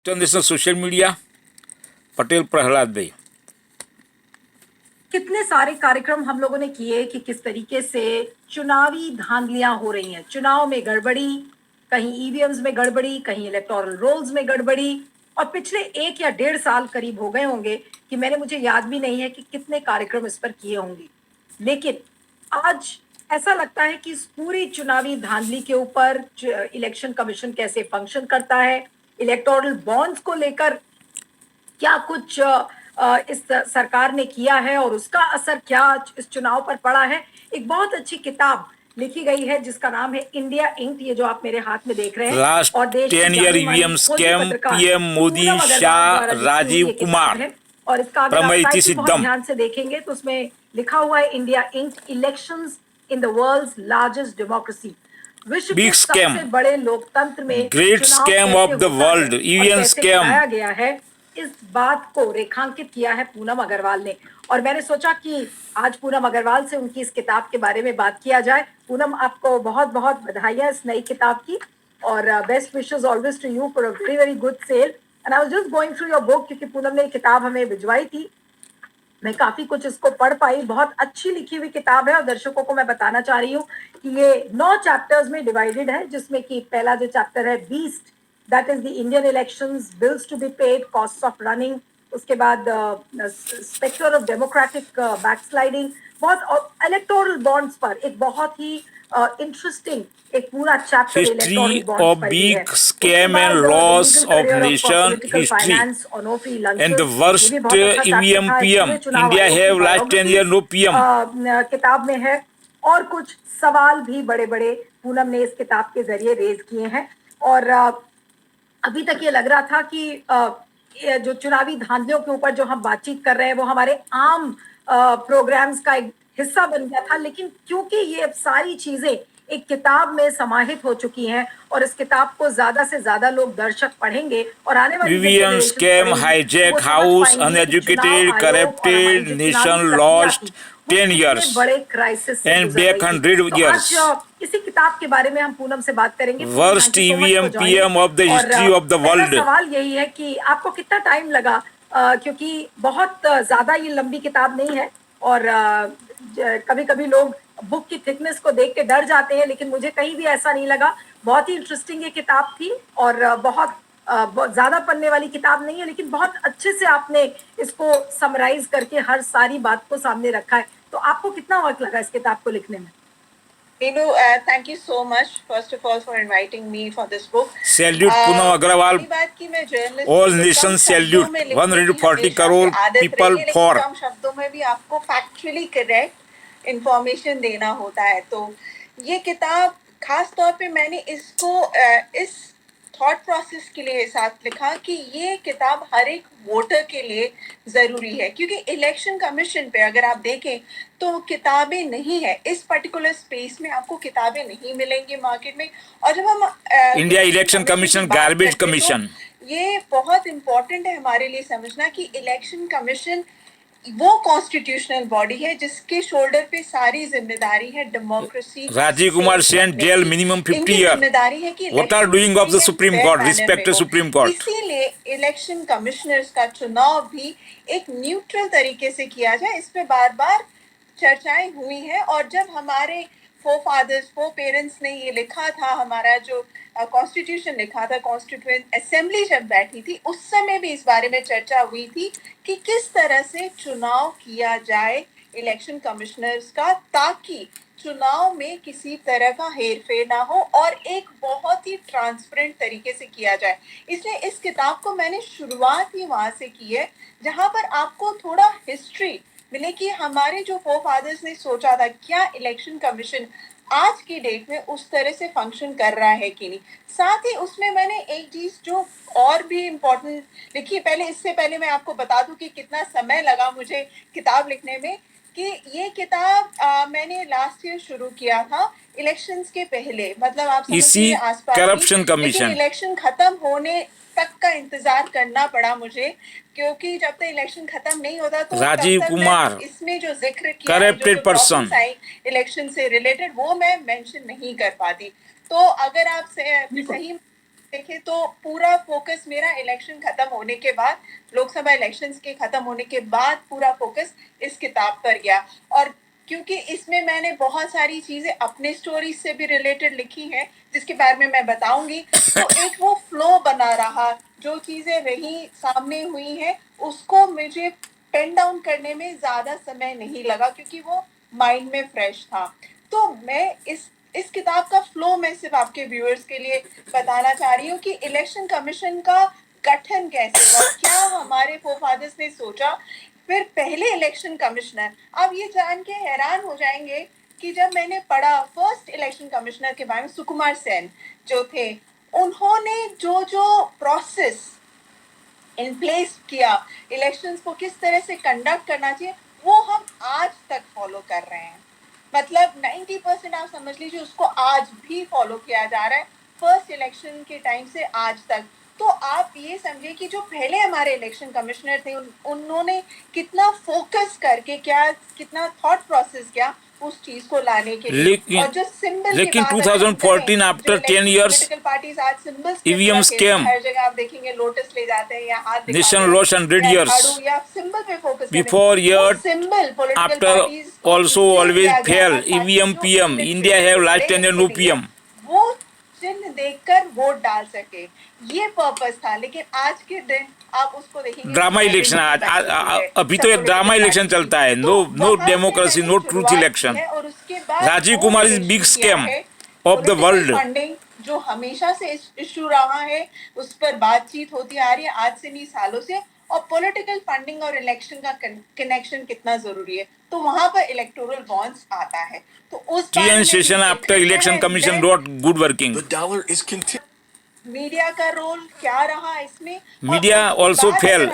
International social media Patel Prahlad भाई। कितने सारे कार्यक्रम हम लोगों ने किए कि किस तरीके से चुनावी धांधलियां हो रही हैं, चुनाव में गड़बड़ी, कहीं ईवीएम्स में गड़बड़ी, कहीं इलेक्टोरल रोल्स में गड़बड़ी। और पिछले 1 या 1.5 साल करीब हो गए होंगे कि मुझे याद भी नहीं है कि कितने कार्यक्रम इस पर किए होंगे। लेकिन आज ऐसा लगता है कि इस पूरी चुनावी धांधली के ऊपर इलेक्शन कमीशन कैसे फंक्शन करता है, इलेक्टोरल बॉन्ड्स को लेकर क्या कुछ इस सरकार ने किया है और उसका असर क्या इस चुनाव पर पड़ा है। एक बहुत अच्छी किताब लिखी गई है जिसका नाम है इंडिया इंक, ये जो आप मेरे हाथ में देख रहे हैं, लास्ट और देश की 10 ईयर जानी मानी ईवीएम खोजी स्कैम, पत्रकार पीएम मोदी, पूनम अग्रवाल शाह, द्वारा लिखी हुई राजीव ये किताब कुमार, है। और इसका अगर आप प्रमैति टाइटल बहुत सिद्धम। ध्यान से देखेंगे तो उसमें लिखा हुआ है India inc, elections in the world's largest democracy. विश्व बिग के स्कैम, सबसे बड़े लोकतंत्र में ग्रेट चुनाव स्कैम ऑफ कैसे द होता है वर्ल्ड, और ईवीएम कैसे स्कैम। कराया गया है, इस बात को रेखांकित किया है पूनम अग्रवाल ने। और मैंने सोचा कि आज पूनम अग्रवाल से उनकी इस किताब के बारे में बात किया जाए। पूनम, आपको बहुत बहुत बधाइयां इस नई किताब की, और best wishes always to you for a very very good sale. And I was just going through your book, क्योंकि पूनम ने ये किताब हमें भिजवाई थी। मैं काफी कुछ इसको पढ़ पाई, बहुत अच्छी लिखी हुई किताब है। और दर्शकों को मैं बताना चाह रही हूँ कि ये 9 चैप्टर्स में डिवाइडेड है, जिसमें कि पहला जो चैप्टर है beast, that is the Indian elections, bills to be paid, cost of running. उसके बाद स्पेक्टर ऑफ डेमोक्रेटिक बैकस्लाइडिंग, बहुत इलेक्टोरल बॉन्ड्स पर एक बहुत ही इंटरेस्टिंग एक पूरा chapter electoral history bonds of पर भी है। बिग उसके स्कैम एंड बाद the loss legal of career of nation political history finance on ऑफी एंड द लंचेस, ये भी वर्स्ट बहुत अच्छा चैप्टर ईवीएम था। पीएम। इसमें चुनाव इंडिया आयोग की have last 10 year biographies no PM. किताब में है। और कुछ सवाल भी बड़े बड़े पूनम ने इस किताब के जरिए रेज किए हैं। और अभी तक ये लग रहा था कि ये जो चुनावी धांधलियों के ऊपर जो हम बातचीत कर रहे हैं वो हमारे आम प्रोग्राम्स का एक हिस्सा बन गया था। लेकिन क्योंकि ये अब सारी चीजें एक किताब में समाहित हो चुकी हैं और इस किताब को ज्यादा से ज्यादा लोग दर्शक पढ़ेंगे और आने वाली जब ईवीएम जनरेशन स्कैम, पढ़ेंगी तो वो हाईजैक समझ हाउस, पाएंगी कि चुनाव अनएजुकेटेड, आयोग और हमारी करप्टेड जो चुनावी नेशन प्रक्रिया लॉस्ट थी वो 10 कितने years बड़े क्राइसिस से and गुजर back रही थी। 100 तो years. आज इसी किताब के बारे में हम पूनम से बात करेंगे। Poonam, Worst thank you so much EVM for joining. PM of the और history of the पहला world. सवाल यही है कि आपको कितना टाइम लगा, क्योंकि बहुत ज्यादा ये लंबी किताब नहीं है। और कभी कभी लोग बुक की थिकनेस को देख के डर जाते हैं, लेकिन मुझे कहीं भी ऐसा नहीं लगा। बहुत ही इंटरेस्टिंग ये किताब थी और बहुत ज्यादा पढ़ने वाली किताब नहीं है, लेकिन बहुत अच्छे से आपने इसको समराइज करके हर सारी बात को सामने रखा है। तो आपको कितना वक्त लगा इस किताब को लिखने में? Neenu, thank you so much, first of all, for inviting me for this book. Salute Poonam Agarwal. पहली बात कि मैं journalist All nations salute. 140 crore people for. कम शब्दों में भी आपको फैक्चुअली करेक्ट इंफॉर्मेशन देना होता है। तो ये किताब खास तौर पे मैंने इसको इस थॉट प्रोसेस के लिए साथ लिखा कि ये किताब हर एक वोटर के लिए ज़रूरी है, क्योंकि इलेक्शन कमीशन पे अगर आप देखें तो किताबें नहीं है। इस पर्टिकुलर स्पेस में आपको किताबें नहीं मिलेंगी मार्केट में। और जब हम India election commission garbage commission, ये बहुत इंपॉर्टेंट है हमारे लिए समझना कि इलेक्शन कमीशन वो कॉन्स्टिट्यूशनल बॉडी है जिसके शोल्डर पे सारी जिम्मेदारी है democracy. Rajiv Kumar sent jail minimum 50 years. जिम्मेदारी है कि What are doing of the Supreme Court? Respect to Supreme Court. इसीलिए इलेक्शन कमिश्नर्स का चुनाव भी एक न्यूट्रल तरीके से किया जाए, इस पे बार बार चर्चाएं हुई हैं। और जब हमारे फोर पेरेंट्स ने ये लिखा था, हमारा जो कॉन्स्टिट्यूशन लिखा था, कॉन्स्टिट्यूएंट असेंबली जब बैठी थी उस समय भी इस बारे में चर्चा हुई थी कि किस तरह से चुनाव किया जाए इलेक्शन कमिश्नर्स का, ताकि चुनाव में किसी तरह का हेरफेर ना हो और एक बहुत ही ट्रांसपेरेंट तरीके से किया जाए। इसलिए इस किताब को मैंने शुरुआत ही वहां से की है जहां पर आपको थोड़ा हिस्ट्री मिले कि हमारे जो फोरफादर्स ने सोचा था, क्या इलेक्शन कमीशन आज की डेट में उस तरह से फंक्शन कर रहा है कि नहीं। साथ ही उसमें मैंने एक चीज जो और भी इम्पोर्टेंट लिखी, पहले इससे पहले मैं आपको बता दूं कि कितना समय लगा मुझे किताब लिखने में। कि ये किताब मैंने लास्ट ईयर शुरू किया था इलेक्शंस के पहले, मतलब आप समझिए आसपास करप्शन कमीशन, इलेक्शन खत्म होने तक का इंतजार करना पड़ा मुझे, क्योंकि जब तक इलेक्शन खत्म नहीं होता तो राजीव कुमार इसमें जो जिक्र किया करप्टेड पर्सन इलेक्शन से रिलेटेड वो मैं मेंशन नहीं कर पाती। तो अगर आप सही देखे तो पूरा फोकस मेरा इलेक्शन खत्म होने के बाद, लोकसभा इलेक्शंस के खत्म होने के बाद पूरा फोकस इस किताब पर गया। और क्योंकि इसमें मैंने बहुत सारी चीजें अपने स्टोरी से भी रिलेटेड लिखी हैं जिसके बारे में मैं बताऊंगी, तो एक वो फ्लो बना रहा, जो चीजें रही सामने हुई हैं उसको मुझे पेन डाउन करने में ज्यादा समय नहीं लगा क्योंकि वो माइंड में फ्रेश था। तो मैं इस किताब का फ्लो मैं सिर्फ आपके व्यूअर्स के लिए बताना चाह रही हूँ कि इलेक्शन कमीशन का गठन कैसे हुआ, क्या हमारे फोरफादर्स ने सोचा। फिर पहले इलेक्शन कमिश्नर, आप ये जान के हैरान हो जाएंगे कि जब मैंने पढ़ा फर्स्ट इलेक्शन कमिश्नर के बारे में, सुकुमार सेन जो थे, उन्होंने जो जो प्रोसेस इन प्लेस किया इलेक्शंस को किस तरह से कंडक्ट करना चाहिए, वो हम आज तक फॉलो कर रहे हैं। मतलब 90% आप समझ लीजिए उसको आज भी फॉलो किया जा रहा है, फर्स्ट इलेक्शन के टाइम से आज तक। तो आप ये समझिए कि जो पहले हमारे इलेक्शन कमिश्नर थे उन्होंने कितना फोकस करके कितना थॉट प्रोसेस किया उस चीज को लाने के लिए। और जो सिंबल, लेकिन 2014 आफ्टर 10 years पॉलिटिकल पार्टीज आज सिंबल्स EVM scam, हर जगह आप देखेंगे लोटस ले जाते हैं या हाथ दिखाते nation हैं, lost 100 या years झाड़ू या सिंबल पे focus before yet symbol after also always fail EVM PM India have last 10 year no PM। वो चिन्ह देखकर वोट डाल सके, ये पर्पस था। लेकिन आज के दिन आप उसको देखेंगे ड्रामा इलेक्शन अभी तो एक ड्रामा इलेक्शन चलता है, no democracy, no truth election. और उसके बाद Rajiv Kumar is big scam of the world. Funding जो हमेशा से इशू रहा है उस पर बातचीत होती आ रही है आज से नहीं सालों से। और पॉलिटिकल फंडिंग और इलेक्शन का कनेक्शन कितना जरूरी है, तो वहां पर इलेक्टोरल बॉन्ड्स आता है। तो उस TN Session after election commission wrote good working। Media का रोल क्या रहा इसमें? Media also fail,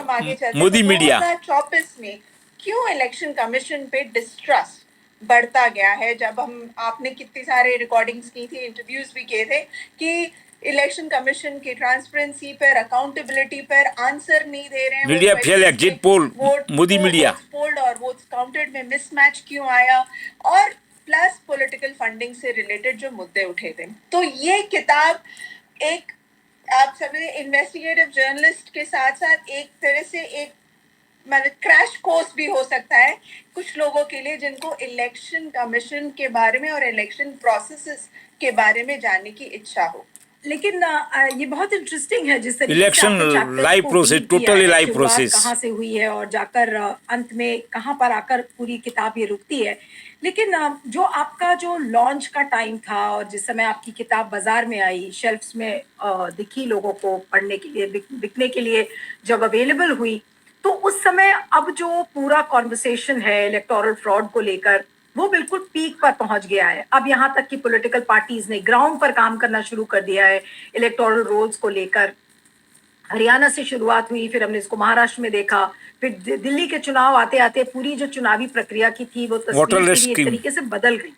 Modi media. 2024 में क्यों इलेक्शन कमीशन पे डिस्ट्रस्ट बढ़ता गया है? जब आपने कितनी सारे रिकॉर्डिंग्स की थी, इंटरव्यूज भी किए थे कि इलेक्शन कमीशन की ट्रांसपेरेंसी पर, अकाउंटेबिलिटी पर आंसर नहीं दे रहे हैं। Media fail, exit poll, Modi media polled और वोट्स काउंटेड में मिसमैच क्यों आया, और प्लस पॉलिटिकल फंडिंग से रिलेटेड जो मुद्दे उठे थे। तो ये किताब एक, आप समझे, इन्वेस्टिगेटिव जर्नलिस्ट के साथ साथ एक तरह से एक मतलब क्रैश कोर्स भी हो सकता है कुछ लोगों के लिए जिनको इलेक्शन कमीशन के बारे में और इलेक्शन प्रोसेसेस के बारे में जानने की इच्छा हो। लेकिन ये बहुत इंटरेस्टिंग है जिस तरीके election live process, totally live process कहाँ से हुई है और जाकर अंत में कहाँ पर आकर पूरी किताब ये रुकती है। लेकिन जो आपका जो लॉन्च का टाइम था और जिस समय आपकी किताब बाजार में आई, शेल्फ्स में दिखी लोगों को पढ़ने के लिए, बिकने के लिए जब अवेलेबल हुई, तो उस समय अब जो पूरा कॉन्वर्सेशन है इलेक्टोरल फ्रॉड को लेकर वो बिल्कुल पीक पर पहुंच गया है। अब यहाँ तक कि पॉलिटिकल पार्टीज ने ग्राउंड पर काम करना शुरू कर दिया है इलेक्टोरल रोल्स को लेकर। हरियाणा से शुरुआत हुई, फिर हमने इसको महाराष्ट्र में देखा, फिर दिल्ली के चुनाव आते आते पूरी जो चुनावी प्रक्रिया की थी वो तस्वीर इस तरीके से बदल गई।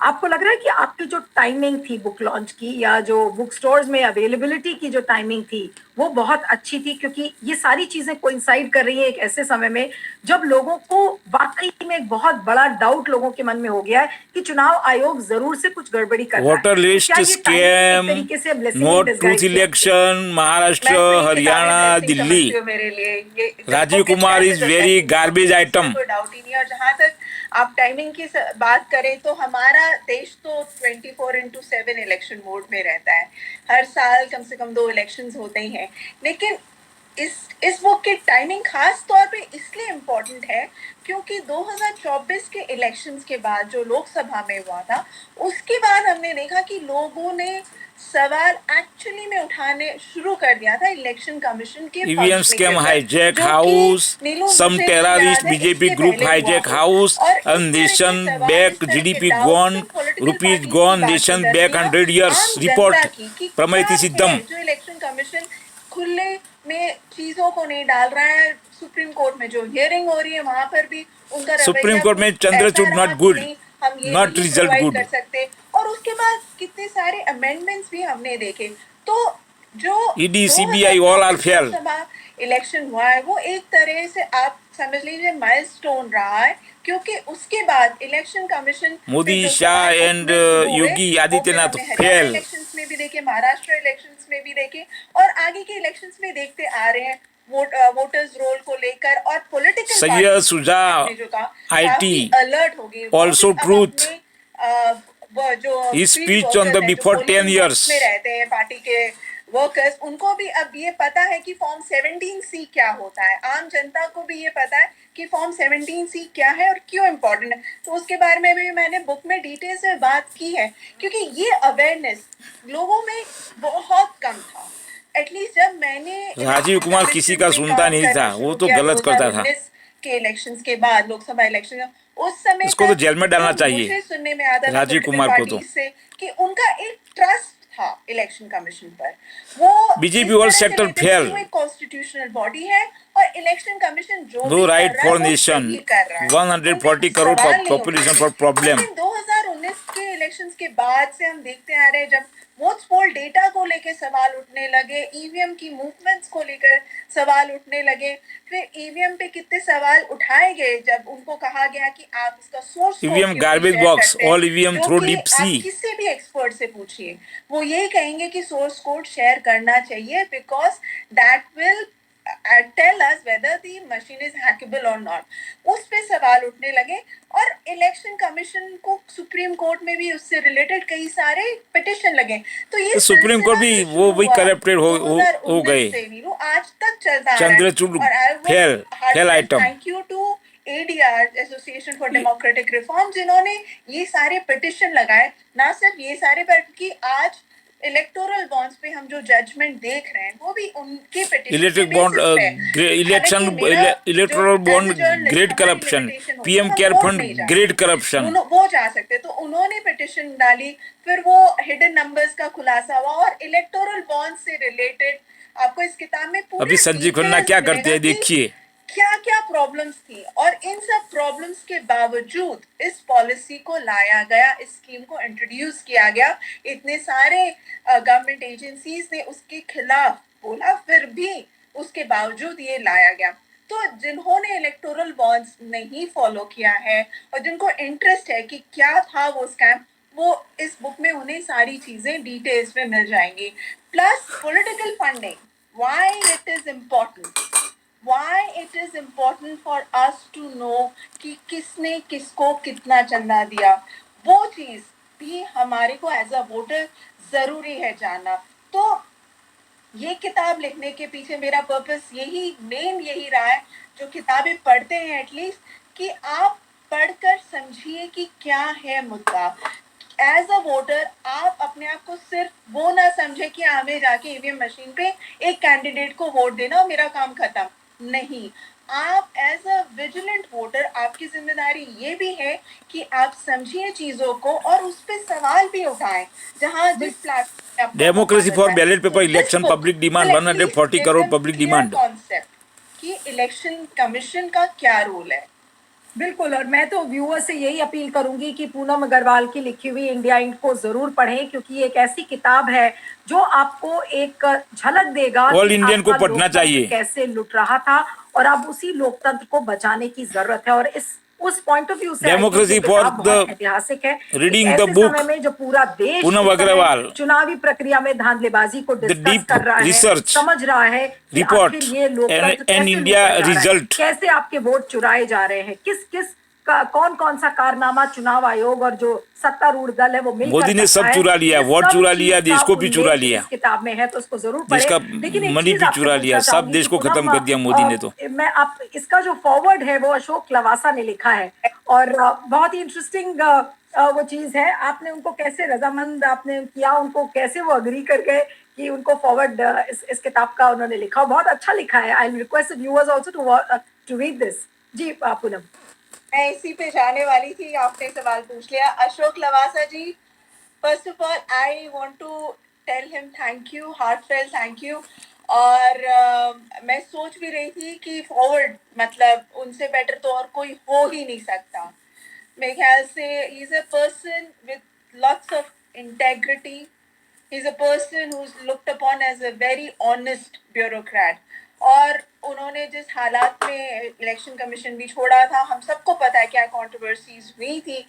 आपको लग रहा है कि आपकी जो टाइमिंग थी बुक लॉन्च की या जो बुक स्टोर्स में अवेलेबिलिटी की जो टाइमिंग थी वो बहुत अच्छी थी, क्योंकि ये सारी चीजें कोइंसाइड कर रही है एक ऐसे समय में जब लोगों को वाकई में एक बहुत बड़ा डाउट लोगों के मन में हो गया है कि चुनाव आयोग जरूर से कुछ गड़बड़ी कर रहा है। Voter list scam, no truth election, Maharashtra, Haryana, Delhi. मेरे लिए Rajiv Kumar is very garbage item. कोई डाउट ही नहीं। और जहाँ तक आप टाइमिंग की बात करें तो हमारा देश तो 24/7 इलेक्शन मोड में रहता है। हर साल कम से कम 2 इलेक्शंस होते ही हैं। लेकिन इस बुक की टाइमिंग खास तौर पे इसलिए इम्पोर्टेंट है क्योंकि 2024 के इलेक्शंस के बाद जो लोकसभा में हुआ था उसके बाद हमने देखा कि लोगों ने सवाल एक्चुअली में उठाने शुरू कर दिया था इलेक्शन कमीशन के EVM scam hijack house, some terrorist BJP group hijack house, and nation back GDP gone, rupees gone, nation back 100 years report प्रमैति सिद्धम। जो इलेक्शन कमीशन खुले में चीजों को नहीं डाल रहा है, सुप्रीम कोर्ट में जो हियरिंग हो रही है वहां पर भी उनका सुप्रीम कोर्ट में Chandrachud not good, not result good कर सकते। और उसके बाद कितने सारे अमेंडमेंट्स भी हमने देखे। तो जो ED CBI all are fail। Election हुआ है वो एक तरह से आप समझ लीजिए माइलस्टोन रहा है, क्योंकि उसके बाद election commission Modi, Shah and Yogi Adityanath fail. Elections में भी देखे, महाराष्ट्र इलेक्शंस में भी देखे और आगे के इलेक्शंस में देखते आ रहे हैं वोटर्स रोल को लेकर और political Syed Shuja IT alert हो गई also अब truth अपने, वो जो his field speech on workers the हैं, जो before polling 10 years booths में रहते हैं पार्टी के वर्कर्स, उनको भी अब ये पता है कि फॉर्म 17C क्या होता है। आम जनता को भी ये पता है कि फॉर्म 17C क्या है और क्यों इम्पोर्टेंट है। तो उसके बारे में भी मैंने बुक में डिटेल्स में बात की है, क्योंकि ये अवेयरनेस लोगों में बहुत कम था। एटलीस्ट जब मैंने राजीव कुमार किसी का सुनता नहीं था, वो तो गलत करता था। 2019 के इलेक्शंस के बाद, लोकसभा इलेक्शन, उस समय उसको तो तक जेल में डालना जो चाहिए, मुझे सुनने में आता था राजीव political कुमार को तो। parties से कि उनका एक ट्रस्ट था इलेक्शन कमीशन पर। वो बीजेपी इस ऑल तरह से सेक्टर लेते थे फेल। कि वो एक कॉन्स्टिट्यूशनल बॉडी है और इलेक्शन कमीशन जो नो भी राइट कर रहा फॉर है वो नेशन, सही कर रहा है। 140 उनमें करोड़ सवाल नहीं पॉपुलेशन उठाते। For problem. लेकिन 2019 के इलेक्शंस के बाद से हम देखते आ रहे हैं, जब वोट्स पोल डेटा को लेकर सवाल उठने लगे, ईवीएम की मूवमेंट्स को लेकर सवाल उठने लगे, फिर ईवीएम पे कितने सवाल उठाए गए जब उनको कहा गया कि आप इसका सोर्स कोड EVM क्यों नहीं garbage शेयर box, करते हैं, all EVM जो through कि deep आप sea। किसी भी एक्सपर्ट से पूछिए, वो यही कहेंगे कि सोर्स कोड शेयर करना चाहिए, because that will tell us whether the machine is hackable or not। उस पे सवाल उठने लगे और इलेक्शन कमीशन को सुप्रीम कोर्ट में भी उससे रिलेटेड कई सारे पिटिशन लगे। तो ये सुप्रीम कोर्ट भी सिलसिला जो वो शुरू भी हुआ करप्टेड हो 2019 गए। से नीरू आज तक चलता आ रहा है। चंद्रचूड़ और I fail item. Thank you to ADR association for democratic reform, जिन्होंने ये सारे पिटिशन लगाए। ना सिर्फ ये सारे पर कि आज इलेक्टोरल बॉन्ड्स पे हम जो जजमेंट देख रहे हैं वो भी उनके petition electric bond election electoral bond great corruption, PM care fund great corruption, वो जा सकते। तो उन्होंने पिटिशन डाली, फिर वो हिडन नंबर्स का खुलासा हुआ और इलेक्टोरल बॉन्ड से रिलेटेड आपको इस किताब में पूरे अभी संजीव खन्ना क्या करते हैं देखिए। क्या क्या प्रॉब्लम्स थी और इन सब प्रॉब्लम्स के बावजूद इस पॉलिसी को लाया गया, इस स्कीम को इंट्रोड्यूस किया गया। इतने सारे गवर्नमेंट एजेंसीज ने उसके खिलाफ बोला, फिर भी उसके बावजूद ये लाया गया। तो जिन्होंने इलेक्टोरल बॉन्ड्स नहीं फॉलो किया है और जिनको इंटरेस्ट है कि क्या था वो स्कैम, वो इस बुक में उन्हें सारी चीजें डिटेल्स में मिल जाएंगी। Plus political funding, why it is important, why it is important for us to know कि किसने किसको कितना चंदा दिया, वो चीज भी हमारे को एज अ वोटर जरूरी है जानना। तो ये किताब लिखने के पीछे मेरा पर्पस यही रहा है, जो किताबें पढ़ते हैं एटलीस्ट, कि आप पढ़कर समझिए कि क्या है मुद्दा। एज अ वोटर आप अपने आप को सिर्फ वो ना समझे कि आगे जाके ईवीएम मशीन पे एक कैंडिडेट को वोट देना और मेरा काम खत्म। नहीं, आप एज अ विजिलेंट वोटर, आपकी जिम्मेदारी ये भी है कि आप समझिए चीजों को और उस पे सवाल भी उठाएं। जहां जिस platform democracy for ballot paper election public demand 140 crore public demand, concept कि इलेक्शन कमीशन का क्या रोल है। बिल्कुल, और मैं तो व्यूअर से यही अपील करूंगी कि पूनम अग्रवाल की लिखी हुई इंडिया इंक को जरूर पढ़ें, क्योंकि ये एक ऐसी किताब है जो आपको एक झलक देगा ऑल कि इंडियन को आपका पढ़ना लोकतंत्र चाहिए। कैसे लुट रहा था और अब उसी लोकतंत्र को बचाने की जरूरत है। और उस पॉइंट ऑफ व्यू से Democracy ये for किताब the बहुत ऐतिहासिक है। reading एक the ऐसे book, समय में जो पूरा देश पूनम इस समय अग्रवाल, चुनावी प्रक्रिया में धांधलेबाजी को डिस्कस deep कर रहा है, research, समझ रहा है कि report, आखिर ये लोकतंत्र and कैसे India लूटा जा रहा है, result। कैसे आपके वोट चुराए जा रहे हैं, किस किस कौन कौन सा कारनामा चुनाव आयोग और जो सत्तारूढ़ दल है वो मिलकर मोदी ने करता सब है। चुरा लिया, ये वोट सब चुरा चीज लिया, का देश को भी चुरा उल्लेख लिया, इस किताब में है, तो उसको जरूर देश का पढ़ें। लेकिन एक मनी चीज भी आपसे चुरा लिया, पूछना सब चाहूंगी देश को कि खत्म कर दिया मोदी ने। तो मैं आप इसका जो फॉरवर्ड है वो अशोक लवासा ने लिखा है और बहुत ही इंटरेस्टिंग वो चीज है। आपने उनको कैसे रजामंद आपने किया, उनको कैसे वो अग्री कर गए कि उनको फॉरवर्ड इस किताब का उन्होंने लिखा, बहुत अच्छा लिखा है। I request viewers also to read this. जी पूनम, मैं इसी पे जाने वाली थी, आपने सवाल पूछ लिया। Ashok Lavasa ji, first of all I want to tell him thank you, heartfelt thank you. और मैं सोच भी रही थी कि फॉरवर्ड मतलब उनसे बेटर तो और कोई हो ही नहीं सकता। मेरे ख्याल से he is a person with lots of integrity, he is a person who is looked upon as a very honest bureaucrat. और उन्होंने जिस हालात में इलेक्शन कमीशन भी छोड़ा था, हम सबको पता है क्या कंट्रोवर्सीज हुई थी।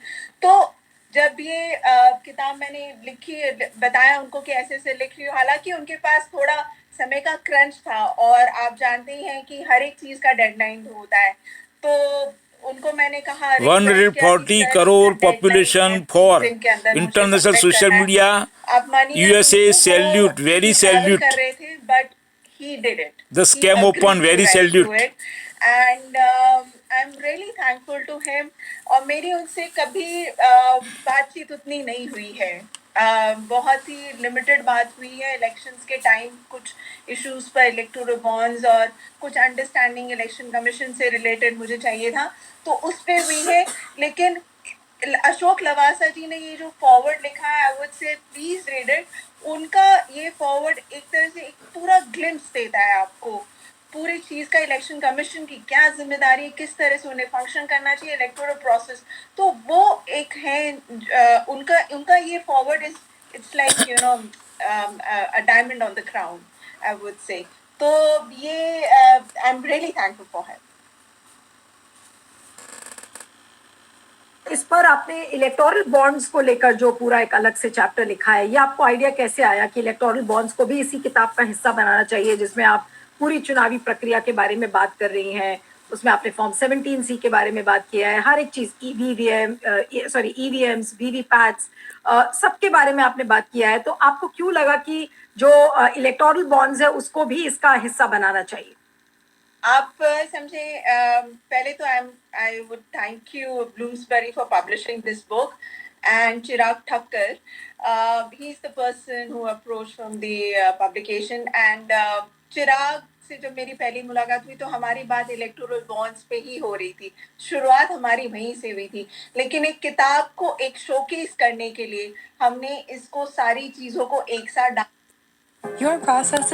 तो जब ये किताब मैंने लिखी, बताया उनको कि ऐसे ऐसे लिख रही हूँ, हालांकि उनके पास थोड़ा समय का क्रंच था और आप जानते ही हैं कि हर एक चीज का डेडलाइन होता है, तो उनको मैंने कहा, रिक्वेस्ट किया कि 140 सर करोड़ डेडलाइन है, पॉपुलेशन 30 फॉर दिन के अंदर मुझे इंटरनेशनल सबमिट सोशल करना है। मीडिया, आप मानिएगा यूएसए नहीं, वो सैल्यूट, वेरी ही ट्रैवल कर सैल्यूट, रहे थे, but he did it. The He scam open, agreed to very rescue salute. it, and I'm really thankful to him. और मेरी उनसे कभी बातचीत उतनी नहीं हुई है, बहुत ही लिमिटेड बात हुई है इलेक्शंस के टाइम, कुछ इश्यूज पर, इलेक्टोरल बॉन्ड्स और कुछ अंडरस्टैंडिंग इलेक्शन कमीशन से रिलेटेड मुझे चाहिए था, तो उस पे हुई है। लेकिन अशोक लवासा जी ने ये जो फॉरवर्ड लिखा है, I would say please read it. उनका ये फॉरवर्ड एक तरह से एक पूरा ग्लिम्स देता है आपको पूरी चीज का, इलेक्शन कमीशन की क्या जिम्मेदारी है, किस तरह से उन्हें फंक्शन करना चाहिए इलेक्टोरल प्रोसेस। तो वो एक है उनका ये forward is, it's like you know a diamond on the crown, I would say. तो ये I am really thankful for him. इस पर आपने इलेक्टोरल बॉन्ड्स को लेकर जो पूरा एक अलग से चैप्टर लिखा है, ये आपको आइडिया कैसे आया कि इलेक्टोरल बॉन्ड्स को भी इसी किताब का हिस्सा बनाना चाहिए, जिसमें आप पूरी चुनावी प्रक्रिया के बारे में बात कर रही हैं? उसमें आपने फॉर्म 17C के बारे में बात किया है, हर एक चीज, ईवीएम्स, वीवीपैट्स, सबके बारे में आपने बात किया है। तो आपको क्यों लगा कि जो इलेक्टोरल बॉन्ड्स है उसको भी इसका हिस्सा बनाना चाहिए? आप समझे, पहले तो I would thank you Bloomsbury for publishing this book, and Chirag Thakkar, he is the person who approach from the publication. And Chirag से जब मेरी पहली मुलाकात हुई तो हमारी बात इलेक्टोरल बॉन्ड्स पे ही हो रही थी, शुरुआत हमारी वहीं से हुई थी। लेकिन एक किताब को एक शोकेस करने के लिए हमने इसको सारी चीजों को एक साथ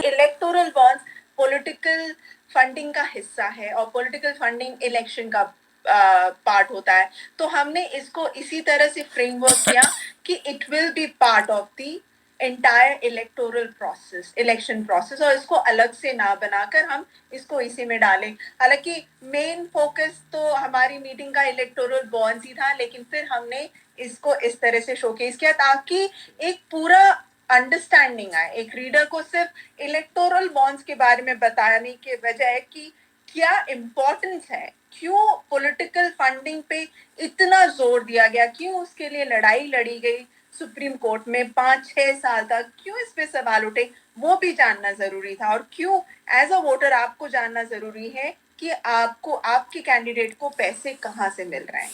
इलेक्टोरल बॉन्ड्स पॉलिटिकल फंडिंग का हिस्सा है और पॉलिटिकल फंडिंग इलेक्शन का पार्ट होता है। तो हमने इसको इसी तरह से फ्रेमवर्क किया कि it will be part of the entire electoral process, election process, और इसको अलग से ना बनाकर हम इसको इसी में डालें। हालांकि मेन फोकस तो हमारी मीटिंग का इलेक्टोरल बॉन्ड्स ही था, लेकिन फिर हमने इसको इस तरह से शोकेस किया ताकि एक पूरा अंडरस्टैंडिंग आए, एक रीडर को सिर्फ इलेक्टोरल बॉन्ड्स के बारे में बताने के बजाय कि क्या इम्पोर्टेंस है, क्यों पॉलिटिकल फंडिंग पे इतना जोर दिया गया, क्यों उसके लिए लड़ाई लड़ी गई सुप्रीम कोर्ट में 5-6 साल तक, क्यों इस पे सवाल उठे, वो भी जानना जरूरी था। और क्यों एज अ वोटर आपको जानना जरूरी है कि आपको आपके कैंडिडेट को पैसे कहाँ से मिल रहे हैं।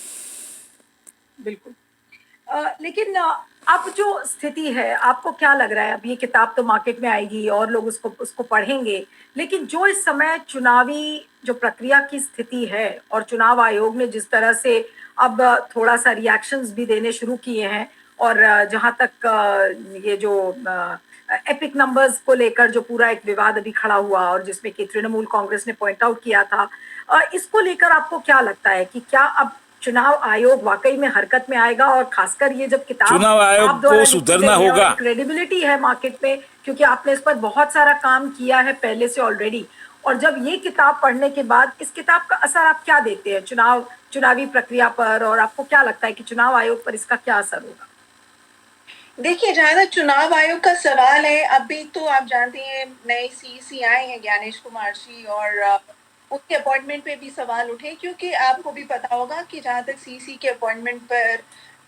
बिल्कुल। लेकिन अब जो स्थिति है, आपको क्या लग रहा है? अब ये किताब तो मार्केट में आएगी और लोग उसको पढ़ेंगे, लेकिन जो इस समय चुनावी जो प्रक्रिया की स्थिति है और चुनाव आयोग ने जिस तरह से अब थोड़ा सा रिएक्शंस भी देने शुरू किए हैं, और जहाँ तक ये जो एपिक नंबर्स को लेकर जो पूरा एक विवाद अभी खड़ा हुआ और जिसमें कि तृणमूल कांग्रेस ने पॉइंट आउट किया था, इसको लेकर आपको क्या लगता है कि क्या अब चुनाव आयोग वाकई में हरकत में आएगा? और खासकर ये जब किताब चुनाव आयोग आप द्वारा को लिखी सुधरना गई है और होगा। क्रेडिबिलिटी है मार्केट में, क्योंकि आपने इस पर बहुत सारा काम किया है पहले से ऑलरेडी, और जब ये किताब पढ़ने के बाद इस किताब का असर आप क्या देते हैं चुनावी प्रक्रिया पर, और आपको क्या लगता है कि चुनाव आयोग पर इसका क्या असर होगा? देखिए, जहाँ तक चुनाव आयोग का सवाल है, अभी तो आप जानते हैं नए सीसी आए हैं ज्ञानेश कुमार जी, और उनके अपॉइंटमेंट पे भी सवाल उठे, क्योंकि आपको भी पता होगा कि जहाँ तक सीसी के अपॉइंटमेंट पर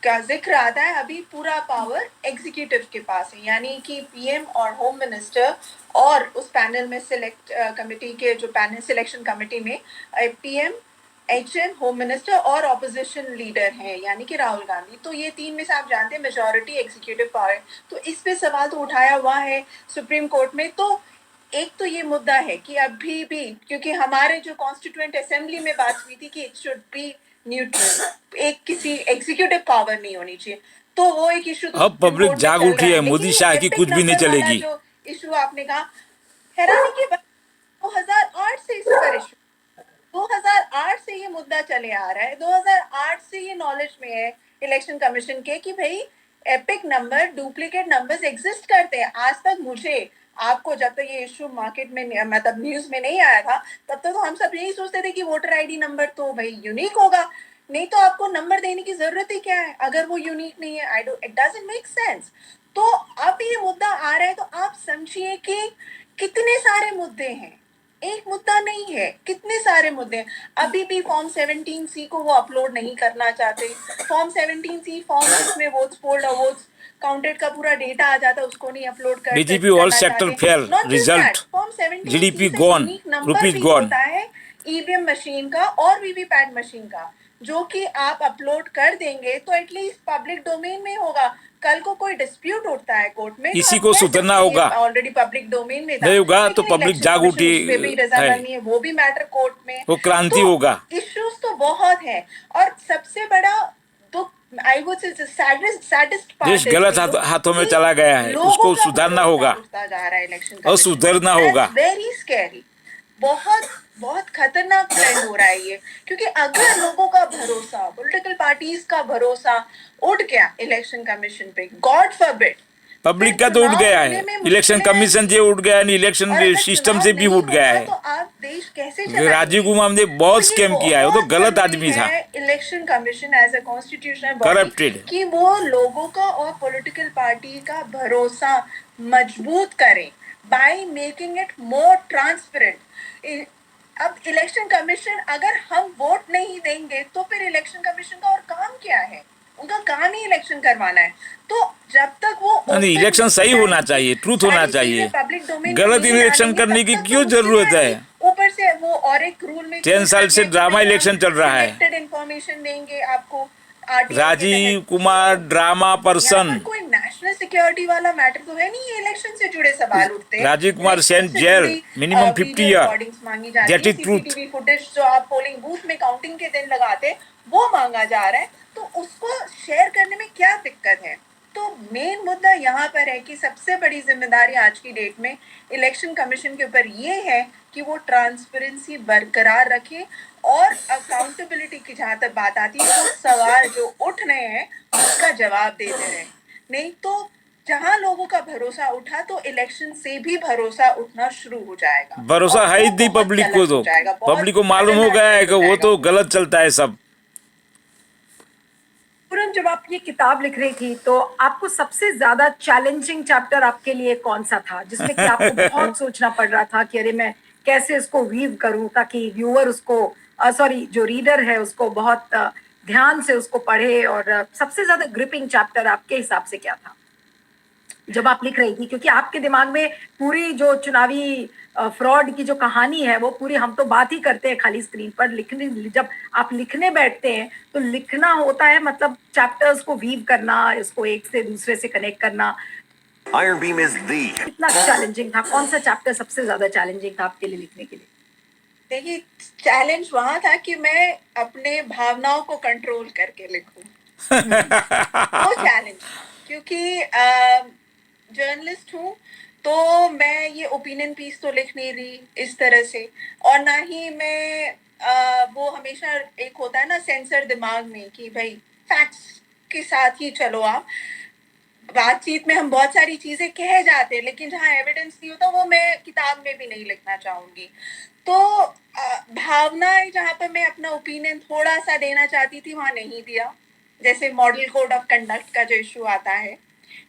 का जिक्र आता है, अभी पूरा पावर एग्जीक्यूटिव के पास है, यानी कि पीएम और होम मिनिस्टर, और उस पैनल में सिलेक्ट कमेटी के जो पैनल सिलेक्शन कमेटी में पीएम, एचएम, होम मिनिस्टर और ऑपोजिशन लीडर हैं, यानी कि राहुल गांधी। तो ये तीन में से आप जानते हैं मेजॉरिटी एग्जीक्यूटिव पावर। तो इस पे सवाल तो उठाया हुआ है सुप्रीम कोर्ट में। तो एक तो ये मुद्दा है कि अभी भी, क्योंकि हमारे जो कॉन्स्टिट्यूएंट असेंबली में बात हुई थी कि इट शुड बी न्यूट्रल, एक किसी एग्जीक्यूटिव पावर नहीं होनी चाहिए, तो वो एक इशू तो अब पब्लिक जाग उठी है, मोदी शाह की कुछ भी नहीं चलेगी। जो इशू आपने कहा, हैरानी की बात, 2008 से इस पर इशू, 2008 से ये मुद्दा चले आ रहा है, 2008 से ये नॉलेज में है इलेक्शन कमीशन के कि भाई epic number, duplicate numbers exist करते हैं। आज तक मुझे, आपको, जब तक ये इशू मार्केट में, मतलब न्यूज में नहीं आया था, तब तक तो हम सब यही सोचते थे कि वोटर आईडी नंबर तो भाई यूनिक होगा, नहीं तो आपको नंबर देने की जरूरत ही क्या है अगर वो यूनिक नहीं है। I don't, it doesn't make sense. तो अब ये मुद्दा आ रहा है तो आप समझिए कि कितने सारे मुद्दे हैं, एक मुद्दा नहीं है, कितने सारे मुद्दे हैं। अभी भी फॉर्म 17C को वो अपलोड नहीं करना चाहते। फॉर्म 17C फॉर्म जिसमें वोट्स पोल्ड और वोट्स काउंटेड का पूरा डेटा आ जाता है उसको नहीं अपलोड कर BJP all sector fail. Result form 17C GDP से gone, यूनिक नंबर rupees भी gone. होता है ईवीएम मशीन का और वीवीपैट मशीन का, जो कि आप अपलोड कर देंगे तो एटलीस्ट पब्लिक डोमेन में होगा। कल को कोई डिस्प्यूट उठता है कोर्ट में तो इसी आप को कह सुधरना सकते हैं, होगा। ऑलरेडी पब्लिक डोमेन में था, नहीं होगा तो लेकिन पब्लिक इलेक्शन जाग कमीशन उठी उस पे भी रजामंदी है, वो भी मैटर कोर्ट में, वो क्रांति तो होगा। इश्यूज तो बहुत है। और सबसे बड़ा दुख, I would say saddest part देश गलत हाथों में चला गया है, उसको सुधारना होगा उठता जा रहा है इलेक्शन और सुधरना होगा। वेरी स्कैरी, बहुत बहुत खतरनाक ट्रेंड हो रहा है ये। क्योंकि अगर लोगों का भरोसा, पॉलिटिकल पार्टीज का भरोसा उठ गया इलेक्शन कमीशन पे, गॉड फॉरबिड, पब्लिक का तो उठ गया है, इलेक्शन कमीशन से उठ गया है, इलेक्शन सिस्टम से भी उठ गया है। तो आप देश कैसे चलाएंगे? राजीव कुमार ने बहुत स्कैम किया है, वो तो गलत आदमी था, election commission as a constitutional corrupted, कि वो लोगों का और पॉलिटिकल पार्टी का भरोसा मजबूत करें by making it more transparent. अब इलेक्शन कमीशन, अगर हम वोट नहीं देंगे तो फिर इलेक्शन कमीशन का और काम क्या है? उनका काम ही इलेक्शन करवाना है। तो जब तक वो नहीं, इलेक्शन सही होना चाहिए, ट्रूथ होना चाहिए, गलत इलेक्शन करने की क्यों जरूरत है? ऊपर से वो और एक रूल में 10 साल से ड्रामा इलेक्शन चल रहा है। इंफॉर्मेशन देंगे आपको, राजीव कुमार ड्रामा पर्सन, कोई नेशनल सिक्योरिटी वाला मैटर तो है नहीं, ये इलेक्शन से जुड़े सवाल उठते हैं। Rajiv Kumar sent jail minimum 50 year, that is truth. Footage जो आप पोलिंग बूथ में काउंटिंग के दिन लगाते वो मांगा जा रहा है, तो उसको शेयर करने में क्या दिक्कत है? तो मेन मुद्दा यहाँ पर है कि सबसे बड़ी जिम्मेदारी आज की डेट में इलेक्शन कमीशन के ऊपर ये है कि वो ट्रांसपेरेंसी बरकरार रखे और अकाउंटेबिलिटी की जहां तक बात आती है वो सवाल जो उठ रहे हैं उसका जवाब देते रहे। नहीं तो जहां लोगों का भरोसा उठा तो इलेक्शन से भी भरोसा उठना शुरू हो जाएगा। भरोसा है ही नहीं पब्लिक को, तो पब्लिक को मालूम हो गया है कि वो तो गलत चलता है सब। पूनम, जब आप ये किताब लिख रही थी तो आपको सबसे ज्यादा चैलेंजिंग चैप्टर आपके लिए कौन सा था, जिसमें कि आपको बहुत सोचना पड़ रहा था कि अरे मैं कैसे इसको वीव करूं ताकि व्यूअर उसको, सॉरी जो रीडर है उसको बहुत ध्यान से उसको पढ़े, और सबसे ज्यादा ग्रिपिंग चैप्टर आपके हिसाब से क्या था जब आप लिख रही थी? क्योंकि आपके दिमाग में पूरी जो चुनावी फ्रॉड की जो कहानी है वो पूरी, हम तो बात ही करते हैं खाली स्क्रीन पर, लिखने जब आप लिखने बैठते हैं तो लिखना होता है, मतलब चैप्टर्स को वीव करना, इसको एक से दूसरे से कनेक्ट करना। Iron Beam is the कितना चैलेंजिंग था? कौन सा चैप्टर सबसे ज्यादा चैलेंजिंग था आपके लिए लिखने के लिए? देखिए, चैलेंज वहां था कि मैं अपने भावनाओं को कंट्रोल करके लिखूं। वो चैलेंज, क्योंकि जर्नलिस्ट हूँ तो मैं ये ओपिनियन पीस तो लिख नहीं रही इस तरह से, और ना ही मैं वो हमेशा एक होता है ना सेंसर दिमाग में कि भाई फैक्ट्स के साथ ही चलो आप। बातचीत में हम बहुत सारी चीजें कह जाते हैं लेकिन जहाँ एविडेंस नहीं होता वो मैं किताब में भी नहीं लिखना चाहूंगी। तो भावनाएं जहाँ पर मैं अपना ओपिनियन थोड़ा सा देना चाहती थी वहां नहीं दिया। जैसे मॉडल कोड ऑफ कंडक्ट का जो इशू आता है,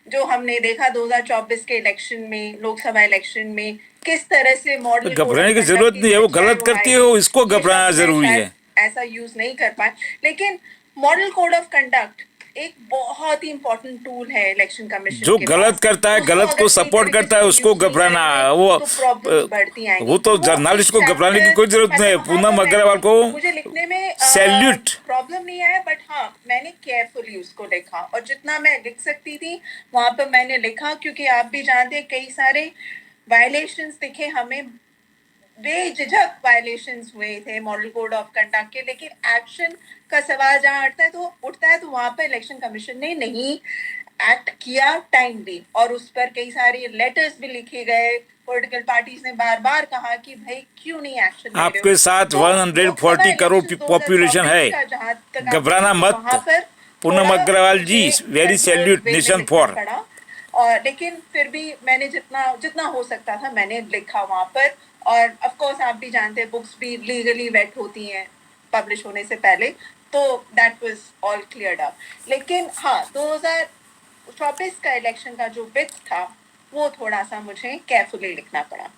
जो हमने देखा 2024 के इलेक्शन में, लोकसभा इलेक्शन में, किस तरह से मॉडल घबराने की जरूरत नहीं है, वो गलत करती है, इसको घबराना जरूरी है, ऐसा यूज नहीं कर पाए। लेकिन मॉडल कोड ऑफ कंडक्ट एक बहुत ही इंपॉर्टेंट टूल है इलेक्शन कमीशन। जो गलत करता है, गलत को सपोर्ट करता है, उसको घबराना, वो तो जर्नलिस्ट को घबराने की कोई जरूरत नहीं है। पूनम अग्रवाल को मुझे लिखने में सैल्यूट, प्रॉब्लम नहीं आया, बट हाँ मैंने केयरफुली उसको लिखा और जितना मैं लिख सकती थी वहां पर मैंने लिखा, क्योंकि आप भी जानते हैं कई सारे वायलेशंस दिखे हमें, बेझिझक वायलेशंस हुए थे मॉडल कोड ऑफ कंडक्ट के, लेकिन एक्शन का सवाल जहां उठता है तो वहां पर इलेक्शन कमीशन ने नहीं एक्ट किया टाइमली, और उस पर कई सारे लेटर्स भी लिखे गए। पॉलिटिकल पार्टीज ने बार बार कहा कि भाई क्यों नहीं एक्शन। आपके साथ 140 करोड़ पॉपुलेशन है, घबराना मत। पूनम अग्रवाल जी, वेरी सैल्यूट नेशन फॉर। और लेकिन फिर भी मैंने जितना हो सकता था मैंने लिखा वहां पर। और ऑफ कोर्स आप भी जानते हैं बुक्स भी लीगली वेट होती हैं पब्लिश होने से पहले, तो that was all cleared up. लेकिन हाँ, 2024 का इलेक्शन का जो बिट था वो थोड़ा सा मुझे केयरफुली लिखना पड़ा।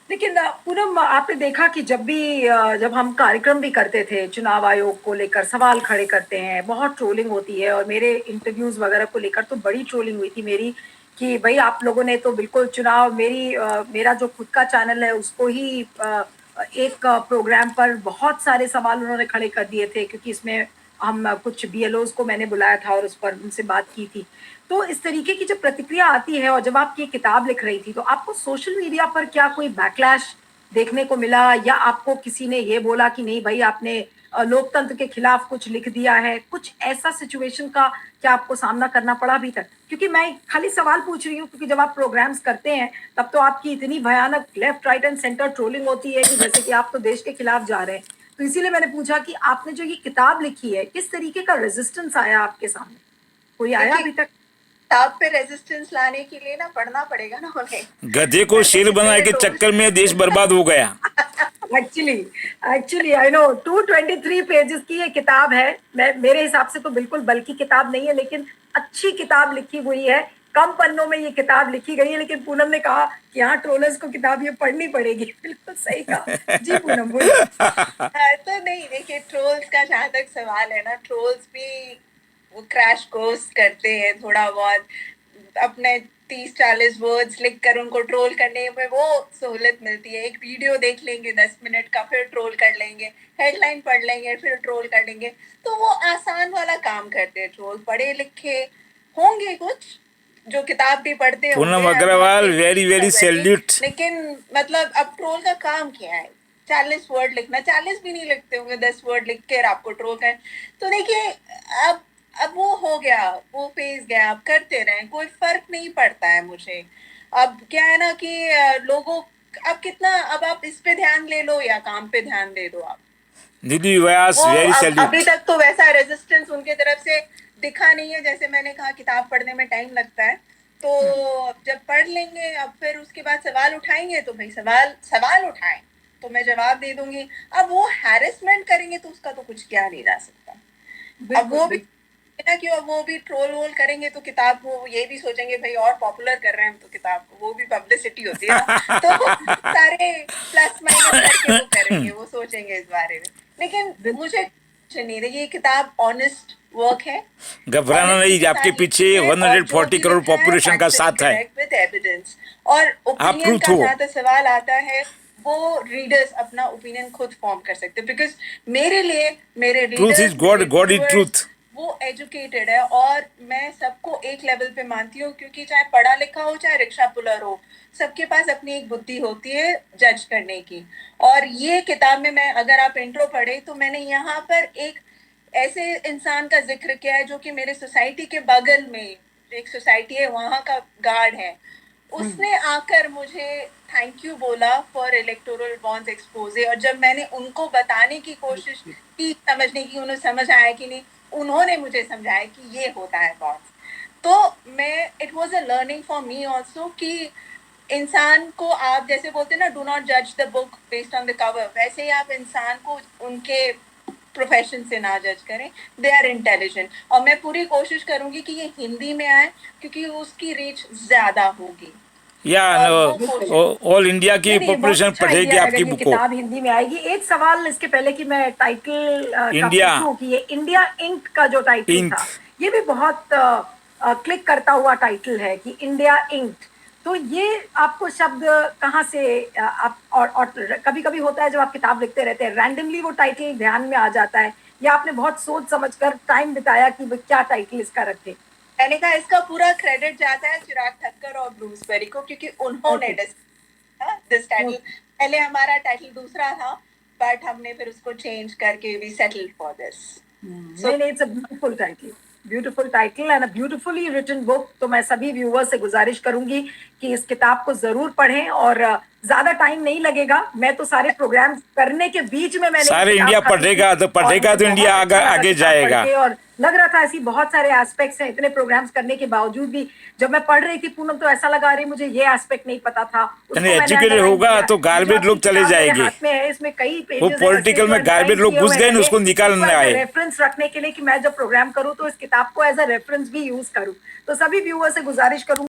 लेकिन पूनम, आपने देखा कि जब हम कार्यक्रम भी करते थे चुनाव आयोग को लेकर, सवाल खड़े करते हैं, बहुत ट्रोलिंग होती है, और मेरे इंटरव्यूज वगैरह को लेकर तो बड़ी ट्रोलिंग हुई थी मेरी, कि भाई आप लोगों ने तो बिल्कुल चुनाव, मेरा जो खुद का चैनल है उसको ही एक प्रोग्राम पर बहुत सारे सवाल उन्होंने खड़े कर दिए थे, क्योंकि इसमें हम कुछ बीएलओज को मैंने बुलाया था और उस पर उनसे बात की थी। तो इस तरीके की जब प्रतिक्रिया आती है, और जब आप ये किताब लिख रही थी, तो आपको सोशल मीडिया पर क्या कोई बैकलैश देखने को मिला, या आपको किसी ने ये बोला कि नहीं भाई आपने लोकतंत्र के खिलाफ कुछ लिख दिया है? कुछ ऐसा सिचुएशन का क्या आपको सामना करना पड़ा अभी तक? क्योंकि मैं खाली सवाल पूछ रही हूँ, क्योंकि जब आप प्रोग्राम्स करते हैं तब तो आपकी इतनी भयानक left right and centre trolling होती है कि जैसे कि आप तो देश के खिलाफ जा रहे हैं। तो इसीलिए मैंने पूछा कि आपने जो ये किताब लिखी है, किस तरीके का रेजिस्टेंस आया आपके सामने? कोई आया अभी तक? किताब पे रेजिस्टेंस लाने के लिए ना पढ़ना पड़ेगा ना उन्हें। गधे को शेर बनाने के चक्कर में देश बर्बाद हो गया। एक्चुअली आई नो 223 पेजेस की ये किताब है। मेरे हिसाब से तो बिल्कुल बल्कि किताब नहीं है, लेकिन अच्छी किताब लिखी हुई है। कम पन्नों में ये किताब लिखी गई है, लेकिन पूनम ने कहा कि हाँ ट्रोलर्स को किताब ये पढ़नी पड़ेगी। बिल्कुल सही कहा जी पूनम, बोलिए। तो नहीं, देखिए ट्रोल्स का जहाँ तक सवाल है ना, ट्रोल्स भी वो क्रैश कोर्स करते हैं थोड़ा बहुत, अपने 30-40 वर्ड्स लिख कर उनको ट्रोल करने में वो सहूलत मिलती है। एक वीडियो देख लेंगे 10 मिनट का, फिर ट्रोल कर लेंगे, हेडलाइन पढ़ लेंगे, फिर ट्रोल कर लेंगे। तो वो आसान वाला काम करते हैं ट्रोल। पढ़े लिखे होंगे कुछ जो किताब भी पढ़ते पूनम होंगे, अग्रवाल, वेरी वेरी सैल्यूट। लेकिन मतलब अब ट्रोल का काम क्या है? 40 वर्ड लिखना, 40 भी नहीं लिखते होंगे, 10 वर्ड लिख कर आपको ट्रोल करें। तो देखिए, अब वो हो गया, वो फेज गया, अब करते रहें, कोई फर्क नहीं पड़ता है मुझे। अब क्या है ना कि लोगों, अब कितना, अब आप इस पे ध्यान ले लो या काम पे ध्यान दे दो आप। दीदी व्यास, वो वेरी अभी सैल्यूट। तक तो वैसा रेजिस्टेंस उनके तरफ से दिखा नहीं है। जैसे मैंने कहा, किताब पढ़ने में टाइम लगता है, तो जब पढ़ लेंगे, अब फिर उसके बाद सवाल उठाएंगे तो भाई सवाल उठाएं तो मैं जवाब दे दूंगी। अब वो हैरेसमेंट करेंगे तो उसका तो कुछ किया नहीं जा सकता। अब वो भी ना कि वो भी ट्रोल वोल करेंगे तो किताब को ये भी सोचेंगे भाई और पॉपुलर कर रहे हैं हम तो किताब को, वो भी पब्लिसिटी होती है ना। तो सारे प्लस माइनस करके वो करेंगे, वो सोचेंगे इस बारे में। लेकिन मुझे कुछ नहीं, देखिए ये किताब ऑनेस्ट वर्क है, घबराना नहीं, आपके पीछे 140 करोड़ पॉपुलेशन का साथ है। With evidence. और ओपिनियन ट्रूथ का हो। जहाँ तक सवाल आता है, वो रीडर्स अपना ओपिनियन खुद फॉर्म कर सकते हैं। बिकॉज मेरे लिए मेरे truth is God, God is truth. वो एजुकेटेड है, और मैं सबको एक लेवल पे मानती हूँ, क्योंकि चाहे पढ़ा लिखा हो चाहे रिक्शा पुलर हो, सबके पास अपनी एक बुद्धि होती है जज करने की। और ये किताब में, मैं अगर आप इंट्रो पढ़े तो मैंने यहाँ पर एक ऐसे इंसान का जिक्र किया है जो कि मेरे सोसाइटी के बगल में एक सोसाइटी है, वहां का गार्ड है। उसने आकर मुझे थैंक यू बोला फॉर इलेक्टोरल बॉन्ड्स एक्सपोजे। और जब मैंने उनको बताने की कोशिश की, समझने की, उन्हें समझ आया कि नहीं, उन्होंने मुझे समझाया कि ये होता है बॉन्ड्स। तो मैं, it was a learning for me also कि इंसान को आप जैसे बोलते हैं ना, डू नॉट जज the book based on the cover, वैसे ही आप इंसान को उनके प्रोफेशन से ना जज करें। They are intelligent. और मैं पूरी कोशिश करूंगी कि ये हिंदी में आए, क्योंकि उसकी रीच ज्यादा होगी। या ऑल इंडिया की नहीं, बहुत पॉपुलेशन अच्छा पढ़ेगी idea है आपकी अगर ये बुक को। किताब हिंदी में आएगी। एक सवाल इसके पहले कि मैं टाइटल का इंडिया पूछूं, कि ये इंडिया इंक का जो टाइटल इंक। था, ये भी बहुत क्लिक करता हुआ टाइटल है कि इंडिया इंक। तो ये आपको शब्द कहाँ से आप, और कभी कभी होता है जब आप किताब लिखते रहते हैं, रैंडमली वो टाइटल ध्यान में आ जाता है, या आपने बहुत सोच समझकर टाइम बिताया कि वो क्या टाइटल इसका रखे? मैंने कहा इसका पूरा क्रेडिट जाता है चिराग ठक्कर और ब्लूमसबेरी को, क्योंकि उन्होंने दिस टाइटल, पहले हमारा टाइटल दूसरा था, बट हमने फिर उसको चेंज करके वी सेटल्ड फॉर दिस। नहीं, it's a beautiful title and a beautifully written book. तो मैं सभी व्यूअर्स से गुजारिश करूंगी कि इस किताब को जरूर पढ़ें, और ज्यादा टाइम नहीं लगेगा, मैं तो सारे प्रोग्राम करने के बीच में मैंने सारे इस किताब इंडिया खत्म पढ़ेगा की तो पढ़ेगा और तो मुझे इंडिया बहुत अच्छा लगा आगे किताब पढ़ जाएगा। के, और लग रहा था ऐसी बहुत सारे एस्पेक्ट्स हैं इतने प्रोग्राम्स करने के बावजूद भी। जब मैं पढ़ रही थी पूनम तो ऐसा लगा अरे मुझे ये एस्पेक्ट नहीं पता था, उसको यानी मैंने एजुकेटेड underline होगा किया। तो ये जो गार्बेज आपकी लोग चले किताब मेरे जाएंगे। हाथ में है, इसमें कई वो पेजेस पॉलिटिकल में गार्बेज लोग घुस गए ना, उसको निकालना है। रेफरेंस रखने के लिए कि मैं जब प्रोग्राम करूं तो इस किताब को एज अ रेफरेंस भी यूज करूं। तो सभी व्यूअर से गुजारिश करूं